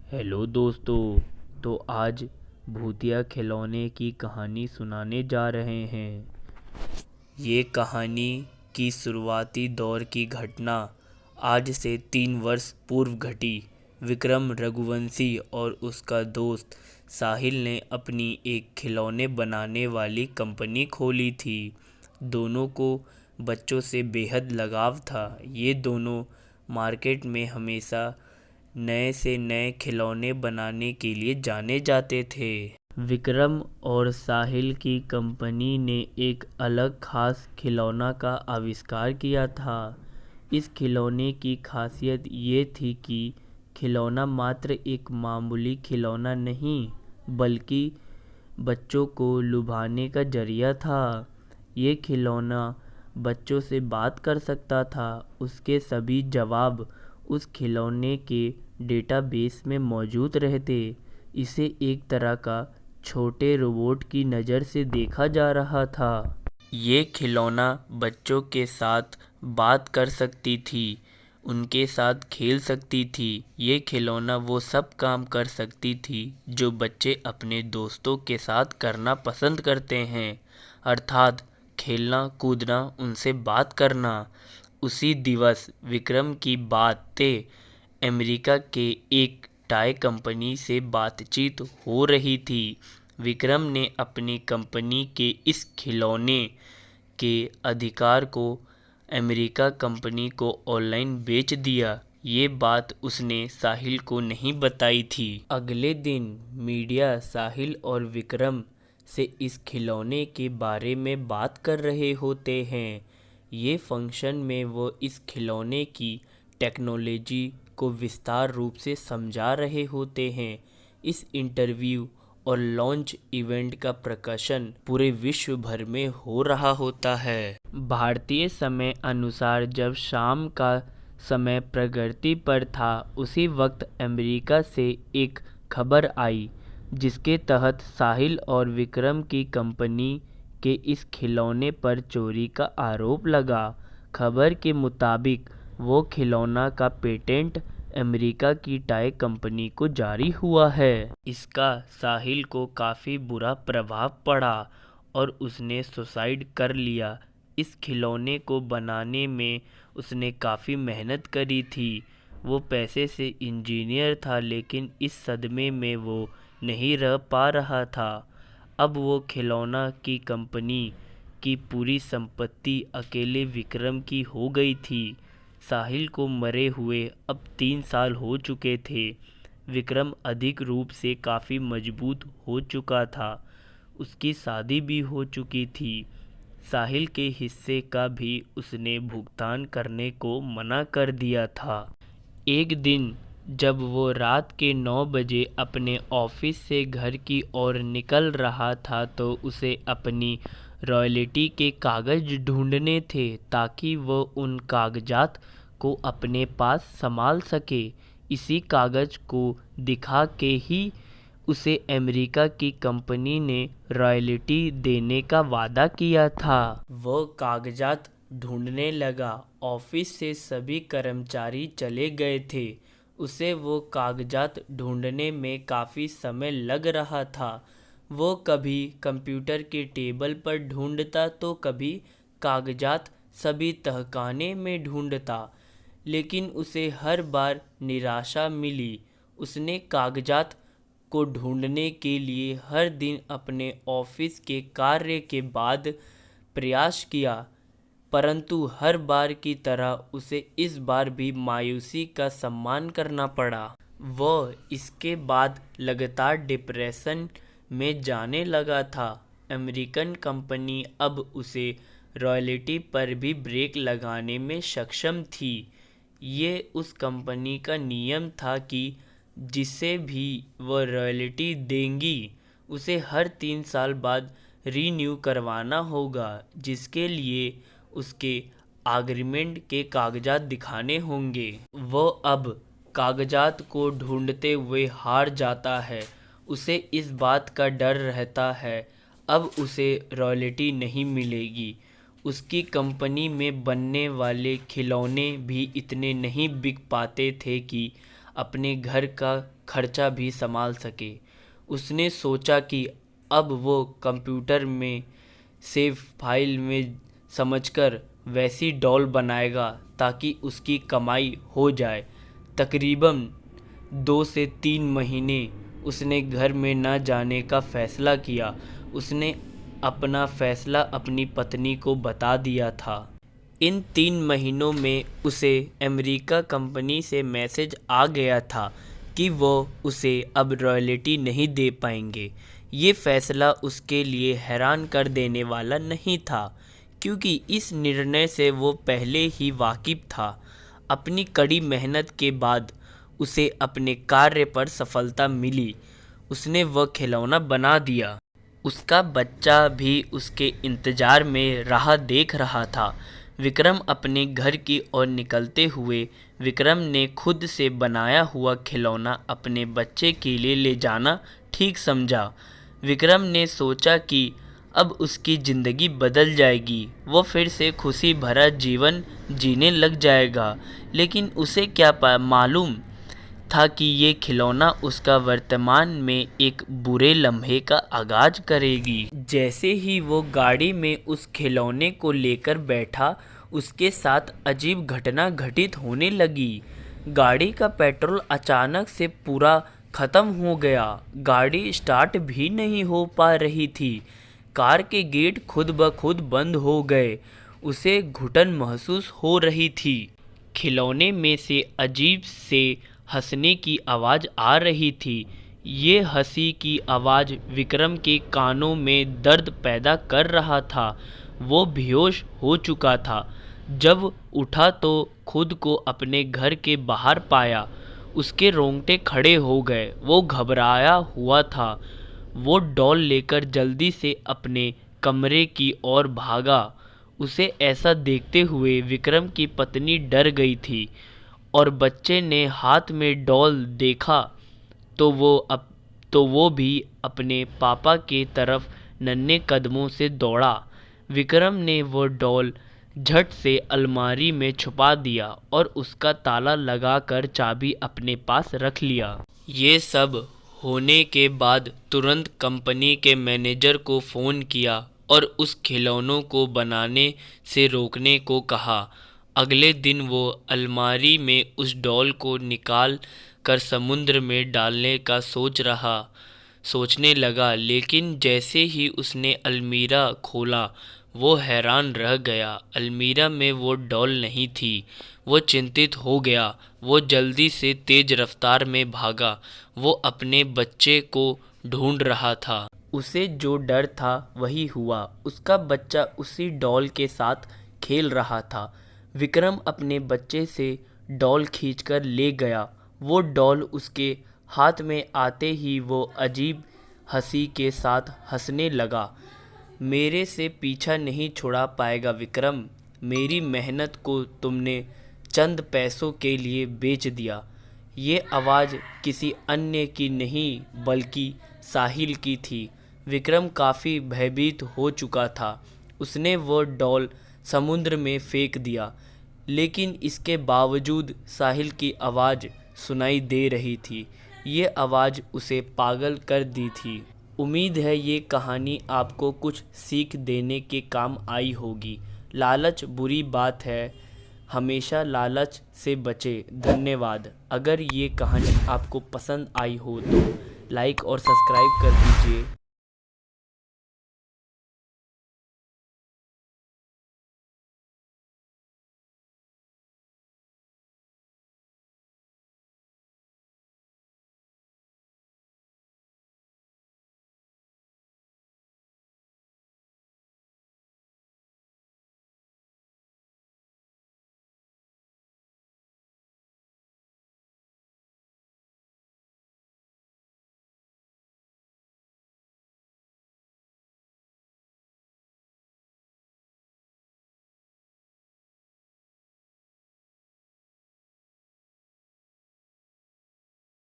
Hello दोस्तों। तो आज भूतिया खिलौने की कहानी सुनाने जा रहे हैं। ये कहानी की शुरुआती दौर की घटना आज से 3 वर्ष पूर्व घटी। विक्रम रघुवंशी और उसका दोस्त साहिल ने अपनी एक खिलौने बनाने वाली कंपनी खोली थी। दोनों को बच्चों से बेहद लगाव था। ये दोनों मार्केट में हमेशा नए से नए खिलौने बनाने के लिए जाने जाते थे। विक्रम और साहिल की कंपनी ने एक अलग खास खिलौना का आविष्कार किया था। इस खिलौने की खासियत ये थी कि खिलौना मात्र एक मामूली खिलौना नहीं, बल्कि बच्चों को लुभाने का जरिया था। ये खिलौना बच्चों से बात कर सकता था। उसके सभी जवाब उस खिलौने के डेटाबेस में मौजूद रहते। इसे एक तरह का छोटे रोबोट की नज़र से देखा जा रहा था। ये खिलौना बच्चों के साथ बात कर सकती थी, उनके साथ खेल सकती थी। ये खिलौना वो सब काम कर सकती थी जो बच्चे अपने दोस्तों के साथ करना पसंद करते हैं, अर्थात खेलना, कूदना, उनसे बात करना। उसी दिवस विक्रम की बातें अमेरिका के एक टाई कंपनी से बातचीत हो रही थी। विक्रम ने अपनी कंपनी के इस खिलौने के अधिकार को अमेरिका कंपनी को ऑनलाइन बेच दिया। ये बात उसने साहिल को नहीं बताई थी। अगले दिन मीडिया साहिल और विक्रम से इस खिलौने के बारे में बात कर रहे होते हैं। ये फंक्शन में वो इस खिलौने की टेक्नोलॉजी को विस्तार रूप से समझा रहे होते हैं। इस इंटरव्यू और लॉन्च इवेंट का प्रकाशन पूरे विश्व भर में हो रहा होता है। भारतीय समय अनुसार जब शाम का समय प्रगति पर था, उसी वक्त अमेरिका से एक खबर आई जिसके तहत साहिल और विक्रम की कंपनी के इस खिलौने पर चोरी का आरोप लगा। खबर के मुताबिक वो खिलौना का पेटेंट अमेरिका की टाई कंपनी को जारी हुआ है। इसका साहिल को काफ़ी बुरा प्रभाव पड़ा और उसने सुसाइड कर लिया। इस खिलौने को बनाने में उसने काफ़ी मेहनत करी थी। वो पैसे से इंजीनियर था, लेकिन इस सदमे में वो नहीं रह पा रहा था। अब वो खिलौना की कंपनी की पूरी संपत्ति अकेले विक्रम की हो गई थी। साहिल को मरे हुए अब 3 साल हो चुके थे। विक्रम अधिक रूप से काफ़ी मजबूत हो चुका था। उसकी शादी भी हो चुकी थी। साहिल के हिस्से का भी उसने भुगतान करने को मना कर दिया था। एक दिन जब वो रात के 9 बजे अपने ऑफिस से घर की ओर निकल रहा था, तो उसे अपनी रॉयल्टी के कागज़ ढूंढने थे ताकि वो उन कागजात को अपने पास संभाल सके। इसी कागज़ को दिखा के ही उसे अमेरिका की कंपनी ने रॉयल्टी देने का वादा किया था। वो कागजात ढूंढने लगा। ऑफिस से सभी कर्मचारी चले गए थे। उसे वो कागजात ढूंढने में काफ़ी समय लग रहा था। वो कभी कंप्यूटर के टेबल पर ढूंढता तो कभी कागजात सभी तहखाने में ढूंढता, लेकिन उसे हर बार निराशा मिली। उसने कागजात को ढूंढने के लिए हर दिन अपने ऑफिस के कार्य के बाद प्रयास किया, परंतु हर बार की तरह उसे इस बार भी मायूसी का सामना करना पड़ा। वह इसके बाद लगातार डिप्रेशन में जाने लगा था। अमेरिकन कंपनी अब उसे रॉयल्टी पर भी ब्रेक लगाने में सक्षम थी। ये उस कंपनी का नियम था कि जिसे भी वह रॉयल्टी देंगी उसे हर 3 साल बाद रीन्यू करवाना होगा, जिसके लिए उसके एग्रीमेंट के कागजात दिखाने होंगे। वो अब कागजात को ढूंढते हुए हार जाता है। उसे इस बात का डर रहता है अब उसे रॉयल्टी नहीं मिलेगी। उसकी कंपनी में बनने वाले खिलौने भी इतने नहीं बिक पाते थे कि अपने घर का खर्चा भी संभाल सके। उसने सोचा कि अब वो कंप्यूटर में सेव फाइल में समझकर वैसी डॉल बनाएगा ताकि उसकी कमाई हो जाए। तकरीबन 2 से 3 महीने उसने घर में न जाने का फ़ैसला किया। उसने अपना फ़ैसला अपनी पत्नी को बता दिया था। इन 3 महीनों में उसे अमेरिका कंपनी से मैसेज आ गया था कि वो उसे अब रॉयल्टी नहीं दे पाएंगे। ये फ़ैसला उसके लिए हैरान कर देने वाला नहीं था, क्योंकि इस निर्णय से वो पहले ही वाकिफ़ था। अपनी कड़ी मेहनत के बाद उसे अपने कार्य पर सफलता मिली। उसने वह खिलौना बना दिया। उसका बच्चा भी उसके इंतज़ार में राह देख रहा था। विक्रम अपने घर की ओर निकलते हुए विक्रम ने खुद से बनाया हुआ खिलौना अपने बच्चे के लिए ले जाना ठीक समझा। विक्रम ने सोचा कि अब उसकी ज़िंदगी बदल जाएगी, वो फिर से खुशी भरा जीवन जीने लग जाएगा। लेकिन उसे क्या मालूम था कि ये खिलौना उसका वर्तमान में एक बुरे लम्हे का आगाज करेगी। जैसे ही वो गाड़ी में उस खिलौने को लेकर बैठा, उसके साथ अजीब घटना घटित होने लगी। गाड़ी का पेट्रोल अचानक से पूरा ख़त्म हो गया। गाड़ी स्टार्ट भी नहीं हो पा रही थी। कार के गेट खुद ब खुद बंद हो गए। उसे घुटन महसूस हो रही थी। खिलौने में से अजीब से हंसने की आवाज़ आ रही थी। ये हंसी की आवाज़ विक्रम के कानों में दर्द पैदा कर रहा था। वो बेहोश हो चुका था। जब उठा तो खुद को अपने घर के बाहर पाया। उसके रोंगटे खड़े हो गए। वो घबराया हुआ था। वो डॉल लेकर जल्दी से अपने कमरे की ओर भागा। उसे ऐसा देखते हुए विक्रम की पत्नी डर गई थी और बच्चे ने हाथ में डॉल देखा तो वो भी अपने पापा की तरफ नन्हे कदमों से दौड़ा। विक्रम ने वो डॉल झट से अलमारी में छुपा दिया और उसका ताला लगाकर चाबी अपने पास रख लिया। ये सब होने के बाद तुरंत कंपनी के मैनेजर को फ़ोन किया और उस खिलौनों को बनाने से रोकने को कहा। अगले दिन वो अलमारी में उस डॉल को निकाल कर समुद्र में डालने का सोचने लगा, लेकिन जैसे ही उसने अलमीरा खोला वो हैरान रह गया। अलमीरा में वो डॉल नहीं थी। वो चिंतित हो गया। वो जल्दी से तेज रफ्तार में भागा। वो अपने बच्चे को ढूंढ रहा था। उसे जो डर था वही हुआ। उसका बच्चा उसी डॉल के साथ खेल रहा था। विक्रम अपने बच्चे से डॉल खींचकर ले गया। वो डॉल उसके हाथ में आते ही वो अजीब हंसी के साथ हंसने लगा। मेरे से पीछा नहीं छुड़ा पाएगा विक्रम। मेरी मेहनत को तुमने चंद पैसों के लिए बेच दिया। ये आवाज़ किसी अन्य की नहीं बल्कि साहिल की थी। विक्रम काफ़ी भयभीत हो चुका था। उसने वो डॉल समुद्र में फेंक दिया, लेकिन इसके बावजूद साहिल की आवाज़ सुनाई दे रही थी। ये आवाज़ उसे पागल कर दी थी। उम्मीद है ये कहानी आपको कुछ सीख देने के काम आई होगी। लालच बुरी बात है, हमेशा लालच से बचें। धन्यवाद। अगर ये कहानी आपको पसंद आई हो तो लाइक और सब्सक्राइब कर दीजिए।